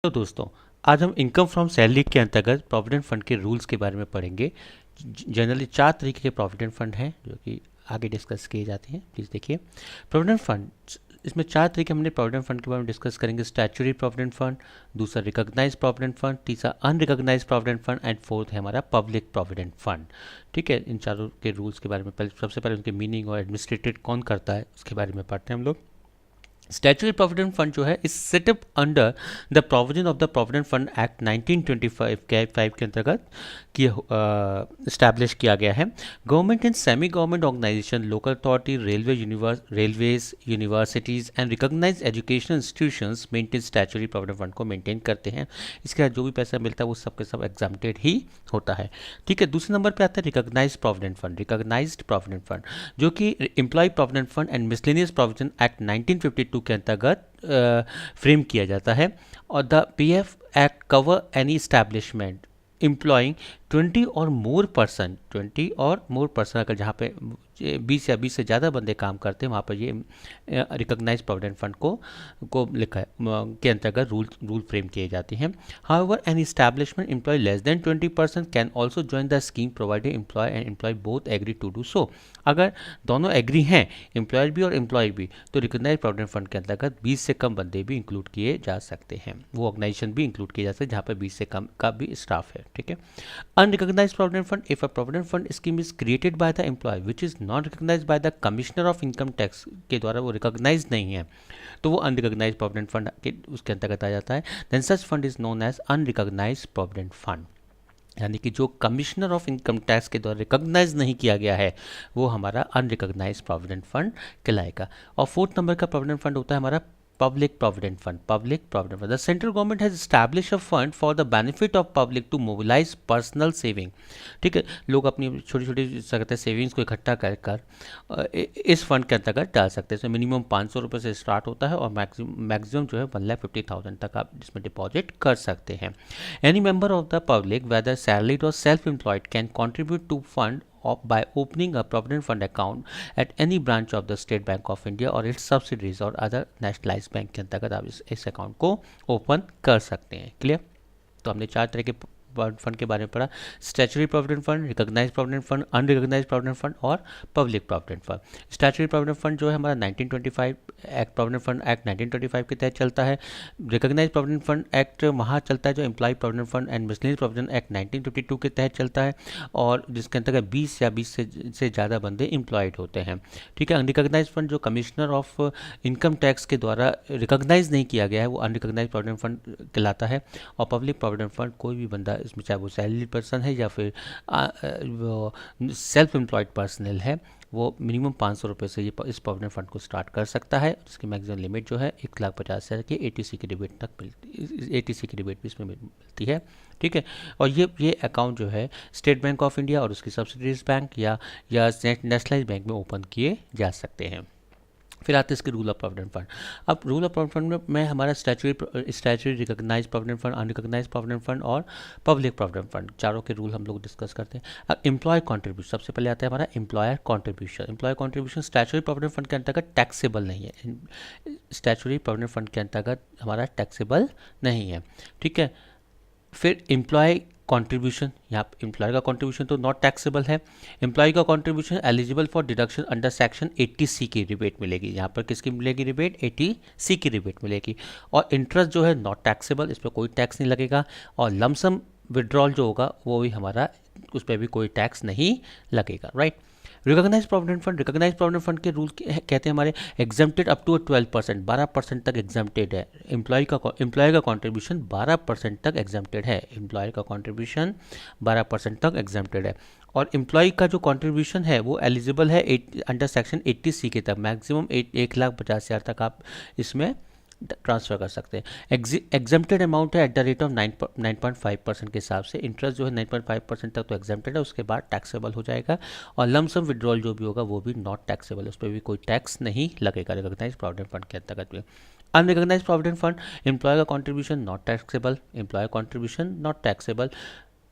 तो दोस्तों, आज हम इनकम फ्रॉम सैलरी के अंतर्गत प्रोविडेंट फंड के रूल्स के बारे में पढ़ेंगे। जनरली 4 तरीके के प्रोविडेंट फंड हैं जो कि आगे डिस्कस किए जाते हैं। प्लीज़ देखिए प्रोविडेंट फंड, इसमें 4 तरीके हमने प्रोविडेंट फंड के बारे में डिस्कस करेंगे। स्टैच्यूटरी प्रोविडेंट फंड, दूसरा रिकॉग्नाइज्ड प्रोविडेंट फंड, तीसरा unrecognised provident fund and fourth है हमारा पब्लिक प्रोविडेंट फंड। ठीक है, इन चारों के रूल्स के बारे में सबसे पहले उनके मीनिंग और एडमिनिस्ट्रेटेड कौन करता है उसके बारे में पढ़ते हैं हम लोग। स्टैट्यूटरी प्रोविडेंट फंड जो है इस setup under the provision of the provident fund act 1925 के अंतर्गत इस्टेब्लिश किया गया है। Government and semi government organisation, local authority, railways, universities and recognised educational institutions maintain statutory provident fund को मेंटेन करते हैं। इसके बाद जो भी पैसा मिलता है वो सब के सब एग्जाम्प्टेड ही होता है। ठीक है, दूसरे नंबर पे आता है recognised provident fund. Recognised provident fund जो कि employ provident fund and miscellaneous provision act 1952 के अंतर्गत फ्रेम किया जाता है। और the PF act cover any establishment employing 20 और मोर पर्सन अगर जहाँ पे 20 या 20 से ज़्यादा बंदे काम करते हैं वहाँ पर ये रिकॉग्नाइज्ड प्रोविडेंट फंड को लिखा है के अंतर्गत रूल फ्रेम किए जाते हैं। However an establishment employ less than 20% can also join the scheme provided employ and employ both agree to do so. अगर दोनों एग्री हैं, एम्प्लॉयर भी और एम्प्लॉय भी, तो रिकॉग्नाइज्ड प्रोविडेंट फंड के अंतर्गत 20 से कम बंदे भी इंक्लूड किए जा सकते हैं। वो ऑर्गेनाइजेशन भी इंक्लूड किए जा सकते हैं जहाँ पर 20 से कम का भी स्टाफ है। ठीक है, unrecognized provident fund, if a provident fund scheme is created by the employee which is not recognized by the commissioner of income tax के द्वारा वो रिकॉग्नाइज नहीं है तो वो अनरिकॉग्नाइज प्रोविडेंट फंड के उसके अंतर्गत आ जाता है। Then such fund is known as unrecognise provident fund, यानी कि जो कमिश्नर ऑफ इनकम टैक्स के द्वारा रिकॉग्नाइज नहीं किया गया है वो हमारा अनरिकॉग्नाइज प्रोविडेंट फंड कहलाएगा। और फोर्थ नंबर का प्रोविडेंट फंड होता है हमारा public provident fund. Public provident fund, the central government has establish a fund for the benefit of public to mobilise personal saving. ठीक है, लोग अपनी छोटी छोटी सकते सेविंग्स को इकट्ठा कर इस फंड के अंतर्गत डाल सकते हैं। इसमें मिनिमम 500 रुपये से स्टार्ट होता है और मैक्सिमम जो है 1,50,000 तक आप इसमें डिपॉजिट कर सकते हैं। Any member of the public whether salaried और self employed can contribute to fund by opening a provident fund account at any branch of the State Bank of India or its subsidiaries or other nationalized bank के अंतर्गत आप इस account को open कर सकते हैं। Clear? तो हमने 4 तरह के प्रोविडेंट फंड के बारे में पढ़ा। Statutory provident fund, recognised provident fund, unrecognised provident fund और public provident fund. Statutory provident fund जो है हमारा 1925 एक्ट, प्रोविडेंट फंड एक्ट 1925 के तहत चलता है। रिकॉग्नाइज्ड प्रोविडेंट फंड एक्ट वहाँ चलता है जो employ provident fund and miscellaneous provision act 1952 के तहत चलता है और जिसके अंतर्गत 20 या 20 से ज़्यादा बंदे एम्प्लॉयड होते हैं। ठीक है, अनरिकॉग्नाइज फंड जो कमिश्नर ऑफ इनकम टैक्स के द्वारा रिकॉग्नाइज नहीं किया गया है वो अनरिकॉग्नाइज प्रोविडेंट फंड कहलाता है। और पब्लिक प्रोविडेंट फंड कोई भी बंदा इसमें, चाहे वो सैलरी पर्सन है या फिर सेल्फ एम्प्लॉयड पर्सनल है, वो मिनिमम 500 रुपये से ये इस प्रोविडेंट फंड को स्टार्ट कर सकता है। इसकी मैक्सिमम लिमिट जो है 1,50,000 की एटीसी की रिबेट तक मिलती, एटीसी की रिबेट भी इसमें मिलती है। ठीक है, और ये अकाउंट जो है स्टेट बैंक ऑफ इंडिया और उसकी सब्सिडीज बैंक या नेशनलाइज बैंक में ओपन किए जा सकते हैं। फिर आते हैं इसके रूल ऑफ प्रोविडेंट फंड। अब रूल ऑफ प्रोविडेंट फंड में हमारा statutory, recognise provident fund, unrecognise provident fund और पब्लिक प्रोविडेंट फंड, चारों के रूल हम लोग डिस्कस करते हैं। अब एम्प्लॉय कॉन्ट्रीब्यूशन, सबसे पहले आता है हमारा employer contribution. Employ contribution statutory provident fund के अंतर्गत टैक्सेबल नहीं है। स्टैच्यूटरी प्रोविडेंट फंड के अंतर्गत हमारा टैक्सेबल नहीं है। ठीक है, फिर एम्प्लॉय कंट्रीब्यूशन, यहाँ एम्प्लॉय का कंट्रीब्यूशन तो नॉट टैक्सेबल है। एम्प्लॉय का contribution eligible for deduction under section 80C की रिबेट मिलेगी। यहाँ पर किसकी मिलेगी रिबेट? 80C की रिबेट मिलेगी। और इंटरेस्ट जो है नॉट टैक्सेबल, इस पर कोई टैक्स नहीं लगेगा। और लमसम विड्रॉल जो होगा वो भी हमारा, उस पर भी कोई टैक्स नहीं लगेगा। Right. Recognise provident fund, recognise provident fund के रूल कहते हैं हमारे एग्जाम्प्टेड अप टू 12%, 12% तक एग्जाम्प्टेड है। एम्प्लॉय का कंट्रीब्यूशन 12% तक एग्जाम्प्टेड है। एम्प्लॉय का कंट्रीब्यूशन 12% तक एग्जाम्प्टेड है। और एम्प्लॉय का जो कंट्रीब्यूशन है वो एलिजिबल है अंडर सेक्शन 80C के तक, मैक्सिमम 1,50,000 तक आप इसमें ट्रांसफ़र कर सकते हैं। एग्जाम्प्टेड अमाउंट है एट द रेट ऑफ 9.5% के हिसाब से। इंटरेस्ट जो है 9.5% तक तो एग्जाम्प्टेड है, उसके बाद टैक्सेबल हो जाएगा। और लमसम विड्रॉल जो भी होगा वो भी नॉट टैक्सेबल, उस पर भी कोई टैक्स नहीं लगेगा रिकॉग्नाइज प्रोविडेंट फंड के अंतर्गत भी। अनरिकॉग्नाइज प्रोविडेंट फंड, एम्प्लॉय का contribution not taxable, employ contribution not taxable.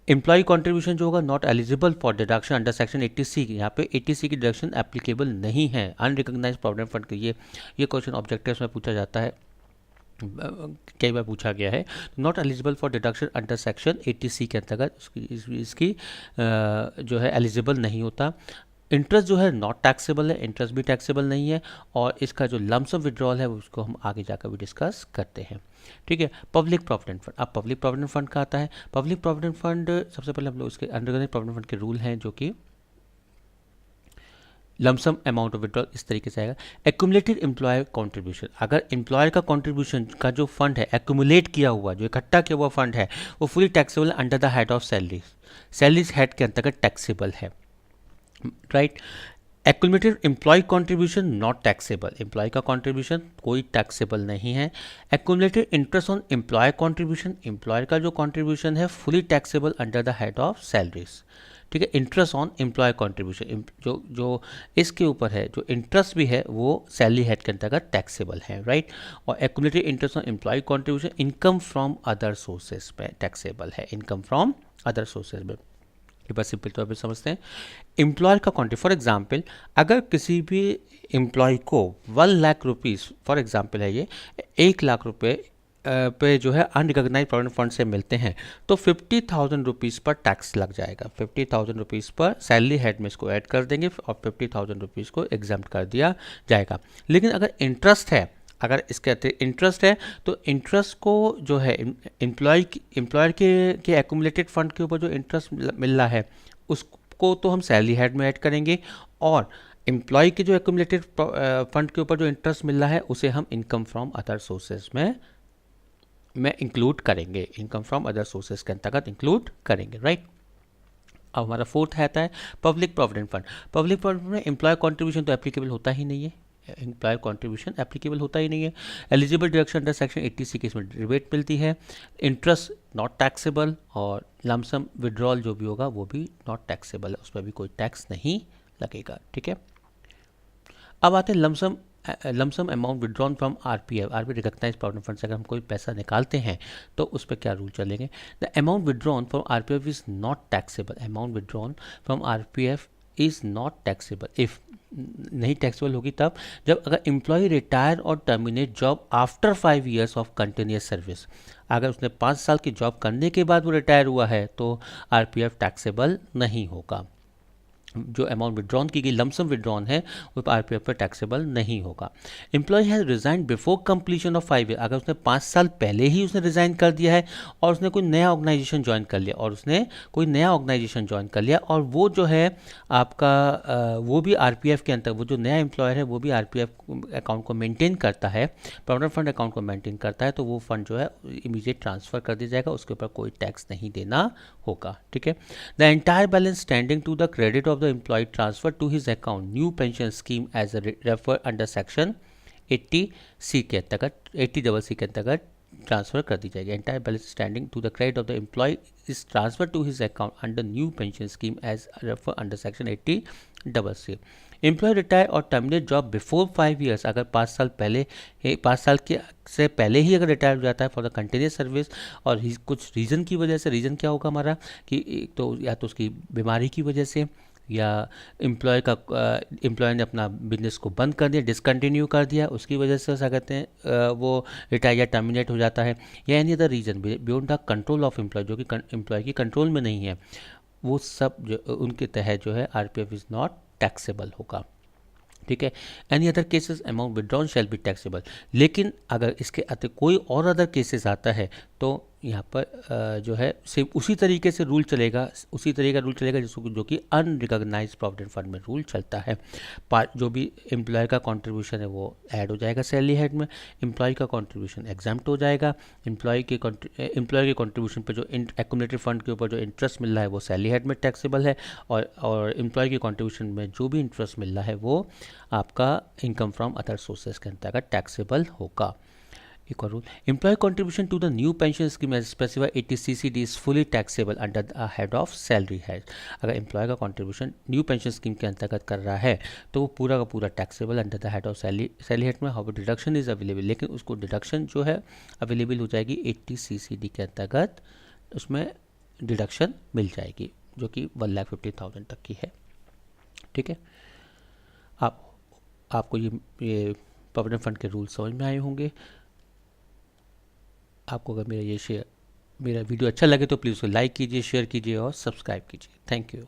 Employ contribution जो होगा not eligible for deduction under section 80C, यहाँ पे 80C की डिडक्शन एप्लीकेबल नहीं है अनरिकॉग्नाइज प्रोविडेंट फंड के। ये क्वेश्चन ऑब्जेक्टिव्स में पूछा जाता है कई बार पूछा गया है। Not eligible for deduction under section 80C के अंतर्गत इसकी जो है एलिजिबल नहीं होता। इंटरेस्ट जो है नॉट टैक्सेबल है, इंटरेस्ट भी टैक्सेबल नहीं है, और इसका जो लमसम विड्रॉल है उसको हम आगे जाकर भी डिस्कस करते हैं। ठीक है। पब्लिक प्रोविडेंट फंड, अब पब्लिक प्रोविडेंट फंड का आता है। पब्लिक प्रोविडेंट फंड सबसे पहले हम लोग इसके अंडरग्राउंड प्रोविडेंट फंड के रूल हैं, जो कि लमसम अमाउंट ऑफ विड्रॉल इस तरीके से आएगा। एक्यूमुलेटेड एम्प्लॉयर कॉन्ट्रीब्यूशन, अगर एम्प्लॉयर का कॉन्ट्रीब्यूशन का जो फंड है, एक्यूमुलेट किया हुआ, जो इकट्ठा किया हुआ फंड है, वो fully taxable under the head of salaries, salaries head के अंतर्गत टैक्सेबल है। Right. Accumulated employ contribution not taxable, employ का कॉन्ट्रीब्यूशन कोई टैक्सेबल नहीं है। Accumulated interest on employ contribution, employer का जो कॉन्ट्रीब्यूशन है fully taxable under the head of salaries. ठीक है। इंटरेस्ट ऑन एम्प्लॉय कॉन्ट्रीब्यूशन, जो जो इसके ऊपर है, जो इंटरेस्ट भी है वो सैलरी हेड के अंतर्गत टैक्सेबल है। राइट। और accumulated interest on employ contribution income from other sources में टैक्सेबल है, इनकम फ्रॉम अदर सोर्सेज में। ये बस सिंपल तौर पे समझते हैं। एम्प्लॉयर का कॉन्ट्री, फॉर एग्जाम्पल अगर किसी भी एम्प्लॉय को 1,00,000 रुपीज़, फॉर एग्जाम्पल है ये, 1,00,000 रुपये पे जो है अनरिकॉग्नाइज प्रोविडेंट फंड से मिलते हैं, तो 50,000 रुपीज़ पर टैक्स लग जाएगा। 50,000 रुपीज़ पर सैलरी हेड में इसको ऐड कर देंगे और 50,000 रुपीज़ को एग्जाम्प्ट कर दिया जाएगा। लेकिन अगर इंटरेस्ट है, अगर इसके अतिरिक्त इंटरेस्ट है, तो इंटरेस्ट को जो है एम्प्लॉयर के एक्यूमुलेटेड फंड के ऊपर जो इंटरेस्ट मिल रहा है उसको तो हम सैलरी हेड में ऐड करेंगे, और एम्प्लॉय के जो एक्यूमुलेटेड फंड के ऊपर जो इंटरेस्ट मिल रहा है उसे हम इनकम फ्रॉम अदर सोर्सेज में इंक्लूड करेंगे, इनकम फ्रॉम अदर सोर्सेज के अंतर्गत इंक्लूड करेंगे। राइट। अब हमारा फोर्थ आता है public provident fund. Public provident में एम्प्लॉय कॉन्ट्रीब्यूशन तो एप्लीकेबल होता ही नहीं है, एम्प्लॉयर कॉन्ट्रीब्यूशन एप्लीकेबल होता ही नहीं है। Eligible deduction under section 80C के इसमें रिबेट मिलती है। इंटरेस्ट नॉट टैक्सेबल, और लमसम विड्रॉल जो भी होगा वो भी नॉट टैक्सेबल है, उस पर भी कोई टैक्स नहीं लगेगा। ठीक है। अब आते हैं lump sum amount withdrawn from RPF, recognise provident fund से अगर हम कोई पैसा निकालते हैं तो उस पर क्या रूल चलेंगे। The amount withdrawn from RPF is not taxable, amount withdrawn from RPF is not taxable if, नहीं टैक्सेबल होगी तब जब अगर एम्प्लॉय रिटायर और terminate job after 5 years of continuous service, अगर उसने 5 साल की जॉब करने के बाद वो रिटायर हुआ है तो आरपीएफ टैक्सेबल नहीं होगा। जो अमाउंट विड्रॉन की गई लमसम विड्रॉन है वो आरपीएफ पर टैक्सेबल नहीं होगा। Employ has resign before completion of 5 years, अगर उसने 5 साल पहले ही उसने रिजाइन कर दिया है और उसने कोई नया ऑर्गेनाइजेशन ज्वाइन कर लिया और वो जो है आपका वो भी आरपीएफ के अंतर, वो जो नया एम्प्लॉयर है वो भी आरपीएफ अकाउंट को मेंटेन करता है, प्रोविडेंट फंड अकाउंट को मेंटेन करता है, तो वो फंड जो है इमीडिएट ट्रांसफर कर दिया जाएगा, उसके ऊपर कोई टैक्स नहीं देना होगा। ठीक है। The entire balance standing to the credit of the employ transfer to his account new pension scheme as refer under section 80C के अंतर्गत 80C के अंतर्गत ट्रांसफर कर दी जाएगी। Entire balance standing to the credit of the employ is transfer to his account under new pension scheme as refer under section 80C। Employ retire और terminate job before 5 years, अगर 5 साल पहले 5 साल के से पहले ही अगर रिटायर हो जाता है फॉर द कंटिन्यूस सर्विस, और कुछ रीज़न की वजह से, रीज़न क्या होगा हमारा कि तो या तो उसकी बीमारी की वजह से, या एम्प्लॉय ने अपना बिजनेस को बंद कर दिया, डिसकंटिन्यू कर दिया, उसकी वजह से क्या कहते हैं वो रिटायर या टर्मिनेट हो जाता है, या any other reason beyond the control of employ, जो कि एम्प्लॉय की कंट्रोल में नहीं है, वो सब जो उनके तहत जो है आरपीएफ इज़ नॉट टैक्सेबल होगा। ठीक है। Any other cases amount withdrawn shall be taxable, लेकिन अगर इसके अतिरिक्त कोई और अदर केसेस आता है तो यहाँ पर जो है सेम उसी तरीके से रूल चलेगा, जो कि अनरिकॉग्नाइज प्रोविडेंट फंड में रूल चलता है। जो भी एम्प्लॉय का कंट्रीब्यूशन है वो ऐड हो जाएगा सैलरी हेड में, एम्प्लॉय का कंट्रीब्यूशन एग्जाम्प्ट हो जाएगा, एम्प्लॉय के कंट्रीब्यूशन पर जो एक्यूमुलेटेड फंड के ऊपर जो इंटरेस्ट मिल रहा है वो सैलरी हेड में टैक्सेबल है, और एम्प्लॉय के कंट्रीब्यूशन में जो भी इंटरेस्ट मिल रहा है वो आपका इनकम फ्रॉम अदर सोर्सेज के अंतर्गत टैक्सेबल होगा। एक और rule, employ contribution to the new pension scheme as specified 80CCD is fully taxable under the head of salary head. अगर एम्प्लॉय का कंट्रीब्यूशन न्यू पेंशन स्कीम के अंतर्गत कर रहा है तो वो पूरा का पूरा taxable under the head of salary head में। हाउ डिडक्शन इज अवेलेबल, लेकिन उसको डिडक्शन जो है अवेलेबल हो जाएगी 80CCD के अंतर्गत, उसमें डिडक्शन मिल जाएगी जो कि 1,50,000 तक की है। ठीक है। आपको ये प्रोविडेंट फंड के रूल समझ में आए होंगे। आपको अगर मेरा वीडियो अच्छा लगे तो प्लीज़ उसको लाइक कीजिए, शेयर कीजिए और सब्सक्राइब कीजिए। Thank you.